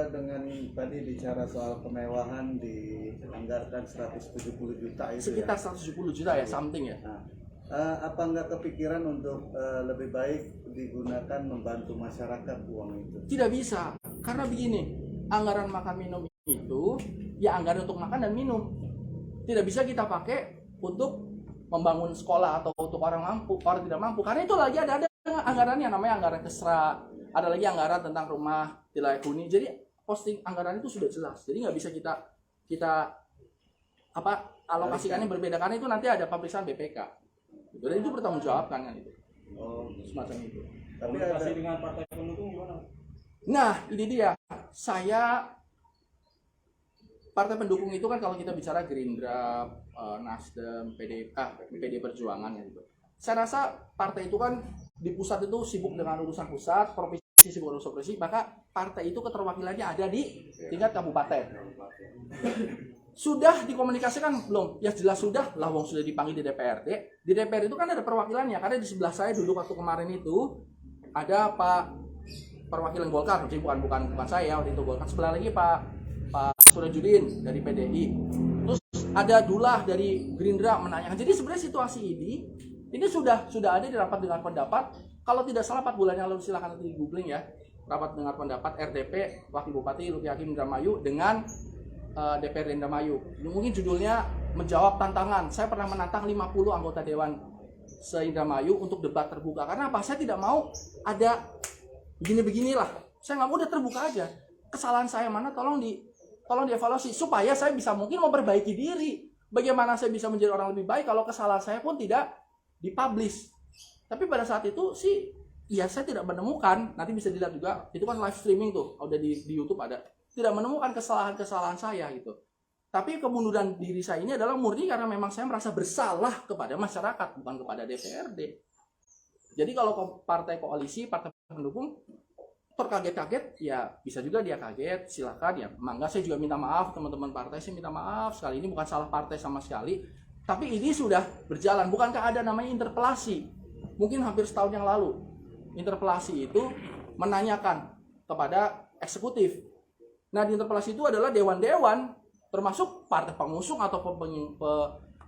dengan tadi bicara soal kemewahan dianggarkan 170 juta itu sekitar ya? 170 juta ya, something ya. Nah, apa nggak kepikiran untuk lebih baik digunakan membantu masyarakat uang itu? Tidak bisa, karena begini, anggaran makan minum itu ya anggaran untuk makan dan minum. Tidak bisa kita pakai untuk membangun sekolah atau untuk orang mampu, orang tidak mampu. Karena itu lagi ada anggarannya, namanya anggaran kesra, ada lagi anggaran tentang rumah di layak huni. Jadi posting anggaran itu sudah jelas. Jadi nggak bisa kita alokasikannya berbeda, karena itu nanti ada pemeriksaan BPK. Dan itu bertanggung jawabkan kan itu. Oh, Semacam itu. tapi Komunikasi dengan partai pendukung gimana? Nah, ini dia. Partai pendukung itu kan kalau kita bicara Gerindra, Nasdem, PD Perjuangan ya gitu. Saya rasa partai itu kan di pusat itu sibuk dengan urusan pusat, provinsi sibuk dengan urusan provinsi, maka partai itu keterwakilannya ada di tingkat kabupaten. Sudah dikomunikasikan belum? Ya jelas sudah lah, wong sudah dipanggil di DPRD. Di DPR itu kan ada perwakilannya, karena di sebelah saya duduk waktu kemarin itu ada Pak perwakilan Golkar, jadi bukan saya waktu itu Golkar. Sebelah lagi Pak Surajudin dari PDI. Terus ada Dullah dari Gerindra menanyakan. Jadi sebenarnya situasi ini sudah ada di rapat dengar pendapat. Kalau tidak salah 4 bulan yang lalu, silakan nanti googling ya. Rapat dengar pendapat RDP Wakil Bupati Luki Hakim Indramayu dengan DPRD Indramayu. Mungkin judulnya menjawab tantangan. Saya pernah menantang 50 anggota Dewan se-Indramayu untuk debat terbuka. Karena apa? Saya tidak mau ada begini-beginilah. Saya nggak mau udah terbuka aja. Kesalahan saya mana tolong dievaluasi supaya saya bisa mungkin memperbaiki diri. Bagaimana saya bisa menjadi orang lebih baik kalau kesalahan saya pun tidak dipublish. Tapi pada saat itu sih ya saya tidak menemukan, nanti bisa dilihat juga, itu kan live streaming tuh, udah di YouTube ada. Tidak menemukan kesalahan-kesalahan saya gitu. Tapi kemunduran diri saya ini adalah murni karena memang saya merasa bersalah kepada masyarakat, bukan kepada DPRD. Jadi kalau partai koalisi, partai pendukung terkaget-kaget, ya bisa juga dia kaget, silakan ya. Mangga, saya juga minta maaf teman-teman partai, saya minta maaf sekali, ini bukan salah partai sama sekali. Tapi ini sudah berjalan, bukankah ada namanya interpelasi? Mungkin hampir setahun yang lalu, interpelasi itu menanyakan kepada eksekutif. Nah, di interpelasi itu adalah dewan-dewan, termasuk partai pengusung atau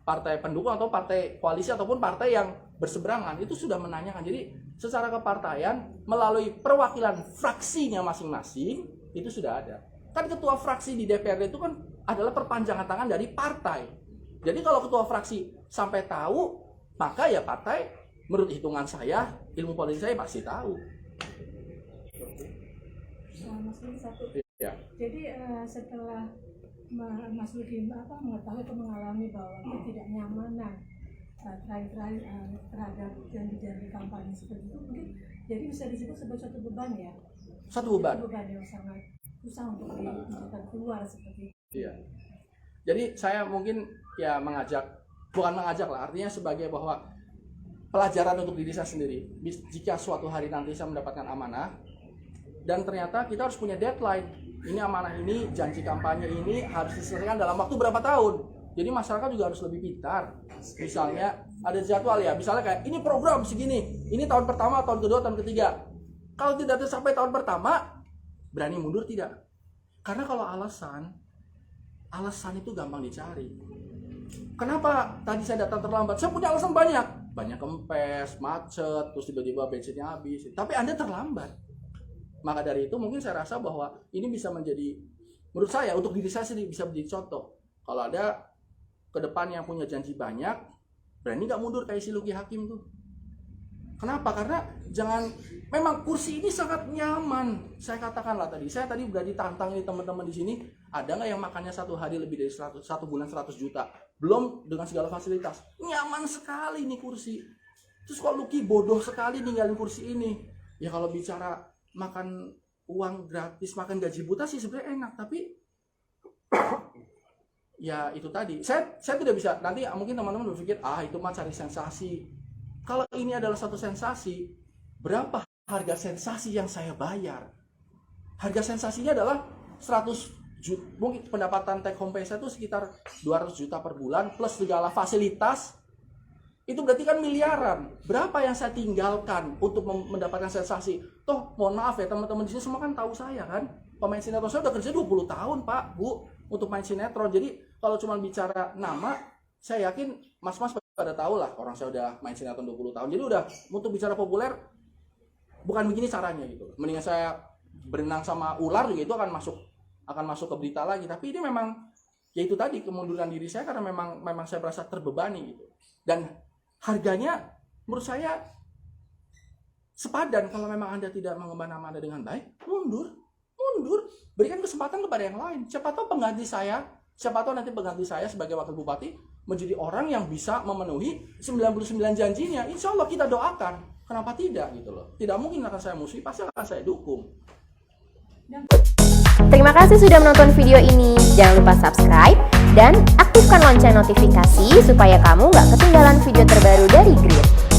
partai pendukung atau partai koalisi ataupun partai yang berseberangan, itu sudah menanyakan. Jadi secara kepartaian melalui perwakilan fraksinya masing-masing itu sudah ada. Kan ketua fraksi di DPRD itu kan adalah perpanjangan tangan dari partai. Jadi kalau ketua fraksi sampai tahu, maka ya partai menurut hitungan saya, ilmu politik saya pasti tahu. Mas Ludi satu. Ya. Jadi setelah Mas Ludi mengetahui atau mengalami bahwa ketidaknyamanan terakhir terhadap janji-janji kampanye seperti itu, mungkin jadi bisa disebut sebagai suatu beban ya. Satu beban. Beban yang sangat susah untuk ditunjukkan keluar seperti itu. Iya. Jadi saya mungkin ya bukan mengajak lah, artinya sebagai bahwa pelajaran untuk diri saya sendiri. Jika suatu hari nanti saya mendapatkan amanah dan ternyata kita harus punya deadline. Ini amanah ini, janji kampanye ini harus diselesaikan dalam waktu berapa tahun. Jadi masyarakat juga harus lebih pintar. Misalnya ada jadwal ya, misalnya kayak ini program segini, ini tahun pertama, tahun kedua, tahun ketiga. Kalau tidak sampai tahun pertama, berani mundur tidak? Karena kalau alasan itu gampang dicari. Kenapa tadi saya datang terlambat? Saya punya alasan banyak kempes, macet, terus tiba-tiba bensinnya habis. Tapi Anda terlambat. Maka dari itu mungkin saya rasa bahwa ini bisa menjadi, menurut saya untuk diri saya sendiri bisa menjadi contoh. Kalau ada ke depan yang punya janji banyak, berani nggak mundur kayak si Luki Hakim tuh. Kenapa? Karena memang kursi ini sangat nyaman. Saya katakanlah saya tadi udah ditantang nih teman-teman di sini, ada nggak yang makannya satu hari lebih dari 100, satu bulan 100 juta? Belum dengan segala fasilitas. Nyaman sekali nih kursi. Terus kok Luki bodoh sekali ninggalin kursi ini? Ya kalau bicara makan uang gratis, makan gaji buta sih sebenarnya enak, tapi ya itu tadi. Saya tidak bisa, nanti mungkin teman-teman berpikir, itu mah cari sensasi. Kalau ini adalah satu sensasi, berapa harga sensasi yang saya bayar? Harga sensasinya adalah 100 juta, mungkin pendapatan take home pay saya itu sekitar 200 juta per bulan, plus segala fasilitas, itu berarti kan miliaran. Berapa yang saya tinggalkan untuk mendapatkan sensasi? Toh mohon maaf ya teman-teman di sini semua kan tahu saya kan. Pemain sinetron saya udah kerja 20 tahun Pak, Bu, untuk main sinetron. Jadi kalau cuma bicara nama, saya yakin mas-mas pada tahu lah orang saya udah main sinetron 20 tahun. Jadi udah untuk bicara populer bukan begini caranya gitu. Mendingan saya berenang sama ular juga itu akan masuk ke berita lagi. Tapi ini memang ya itu tadi kemunduran diri saya karena memang saya merasa terbebani gitu. Dan harganya menurut saya sepadan. Kalau memang Anda tidak mengemban nama Anda dengan baik, mundur. Berikan kesempatan kepada yang lain. Siapa tahu nanti pengganti saya sebagai wakil bupati menjadi orang yang bisa memenuhi 99 janjinya. Insya Allah kita doakan. Kenapa tidak gitu loh? Tidak mungkin akan saya musuhi, pasti akan saya dukung. Terima kasih sudah menonton video ini. Jangan lupa subscribe dan aktifkan lonceng notifikasi supaya kamu nggak ketinggalan video terbaru dari Grid.